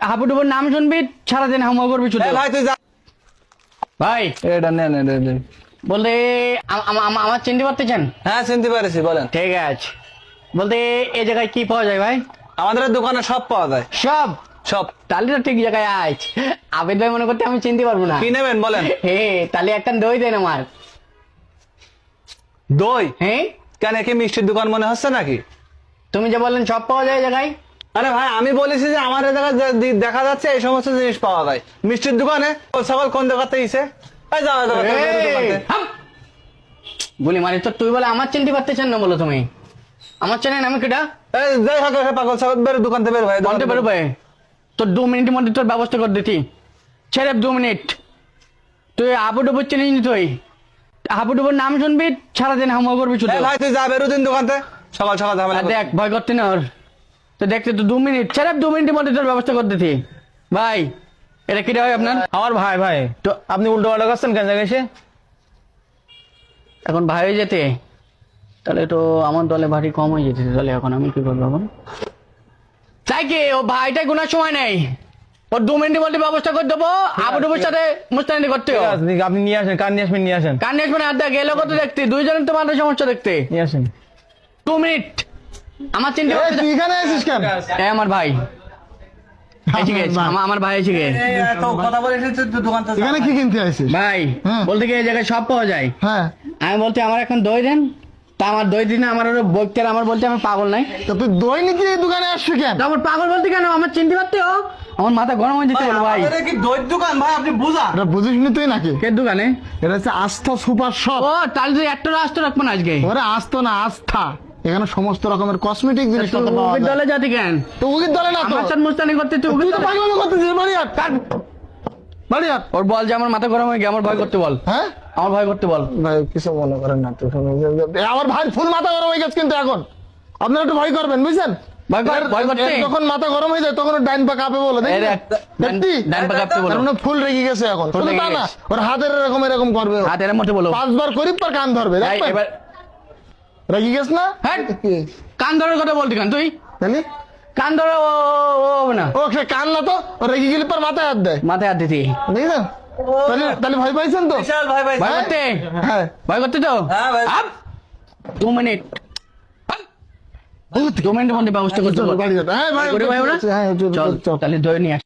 হাবুডুবুর নাম শুনবি সারাদিন হামা করবি শুধু। ভাই তুই যা ভাই এটা নে বলতে আমার চিনতে পারতেছেন? হ্যাঁ চিনতে পেরেছি, বলেন। ঠিক আছে, বলতে এই জায়গায় কি পাওয়া যায় ভাই? আমাদের দোকানে সব পাওয়া যায়, সব। সব। তাহলে তো ঠিক জায়গায় আজ আবেদ ভাই মনে করতে আমি চিনতে পারবো না। কি নেবেন বলেন? হে তাহলে একটা দই দেন আমার। দই? হ্যাঁ। কেন, কি মিষ্টির দোকান মনে হচ্ছে নাকি? তুমি যে বললেন সব পাওয়া যায় এই জায়গায়। আরে ভাই আমি বলেছি যে আমার এই জায়গায় দেখা যাচ্ছে এই সমস্ত জিনিস পাওয়া যায় মিষ্টির দোকানে। সকাল কোন দোকানতে ইসে বলি মানে তো তুই বলে আমার চিনতে পারতেছেন না, বলো তুমি আমার চেনেন আমি কেটা? যাই হোক পাগল ছাগল বেরো দোকান থেকে, বের ভাই বলতে পারো ভাই। তোর 2 মিনিটের মধ্যে তোর ব্যবস্থা করে দিতি। ছেড়ে 2 মিনিট। তুই হাবুডুবুর চিনিস নি? তুই হাবুডুবুর নাম শুনবি সারাদিন হামা করবি শুধু। ভাই তুই যা, বেরো দিন দোকান থেকে, সকাল সকাল ঝামেলা দেখ ভয় করতে না ওর। তো দেখতে তো 2 মিনিট, ছেড়ে 2 মিনিটের মধ্যে তোর ব্যবস্থা করে দিতি। ভাই এটা কি হয় আপনার? আমার ভাই। ভাই তো আপনি উল্টো পাল্টা করছেন কেন জায়গায় এসে? এখন ভাই হয়ে যেতে তাহলে তো আমার দলে ভারী কম হয়ে যেতে। তাহলে এখন আমি কি করবো? এখন তাই কি ও ভাইটাই গুনার সময় নেই, ওর 2 মিনিটের মধ্যে ব্যবস্থা করে দেবো। হাবুডুবুর সাথে মুস্তানি করতে হবে। আপনি নিয়ে আসেন, কার নিয়ে আসবেন নিয়ে আসেন। কান নিয়ে আসবেন? আর দেখ এলো কত দেখতে, দুইজনের তো মাথায় সমস্যা দেখতে। নিয়ে আসেন। 2 মিনিট আমার চিন্তা তুই এখানে আসিস কেন? আমার ভাই এসে গেছে, আমার ভাই এসে গেছে। কথা বলে দোকান থেকে এখানে কি কিনতে আসিস? ভাই হ্যাঁ। বলতে কি এই জায়গায় সব পাওয়া যায়। হ্যাঁ, আমি বলতে আমার এখন দই দেন। তা আমার দই দিন, আমার ওরা বলতে আমার বলতে আমি পাগল নাই। তো তুই দই নিতে এই দোকানে আসছিস কেন? তো আমার পাগল বলতে কেন? আমার চিনতে পারতে ও আমার মাথা গরম হয়ে যেতে বলো ভাই। আমাদের কি দইয়ের দোকান ভাই, আপনি বুঝা? এটা বুঝিস নি তুই নাকি? কে দোকানে? এটা হচ্ছে আস্থা সুপার শপ। ও তাহলে তুই একটা রাস্তা রাখবো না আজকে। ওরে আস্থা না, আস্থা। এখানে সমস্ত রকমের কসমেটিক জিনিস পাওয়া যায়। দলে যাতি কেন? তো উকির দলে না তো? আমার সাথে মুস্তানি করতে তুই তুই তো পাগলামি করতেছিস। বাড়ি আট, বাড়ি আট। ওর বল যে আমার মাথা গরম হয়ে গিয়ে আমার ভয় করতে বল। হ্যাঁ আমার ভয় করতে বল। ভাই কিছু মনে করেন না তো। আমার ভাই ফুল মাথা গরম হয়ে গেছে কিন্তু এখন আপনারা একটু ভয় করবেন, বুঝছেন? ভয় করতে যখন মাথা গরম হয়ে যায় তখন ওর ডাইন পা কাঁপে বলে দেখি ডান পা কাঁপতে বলো। ফুল রেগে গেছে এখন। ফুল শুধু রেগে তা না, গেছে। ওর হাতের এরকম করবে। হাতের মধ্যে বলো 5 বার করিব পর কান ধরবে। এই, দেখবেন? এবার রেগে গেছ না? হ্যাঁ কি? কান ধরার কথা বলতে কেন তুই? তাহলে কান ধরে ও হবে না, ও সে কান না তো, ও রেগে গেলে পর মাথায় হাত দেয়। মাথায় হাত দিতি। দেখেছেন? তাহলে ভয় পাইছেন তো? বিশাল ভাই ভাই ভয় করতে? হ্যাঁ। ভয় করতে তো? হ্যাঁ ভাই। 2 মিনিট। 2 মিনিটের মধ্যে ব্যবস্থা করতে বল। বাড়ি যাবে। হ্যাঁ ভাই, করে ভাই ওরা? হ্যাঁ চল তাহলে দই নিয়ে আস।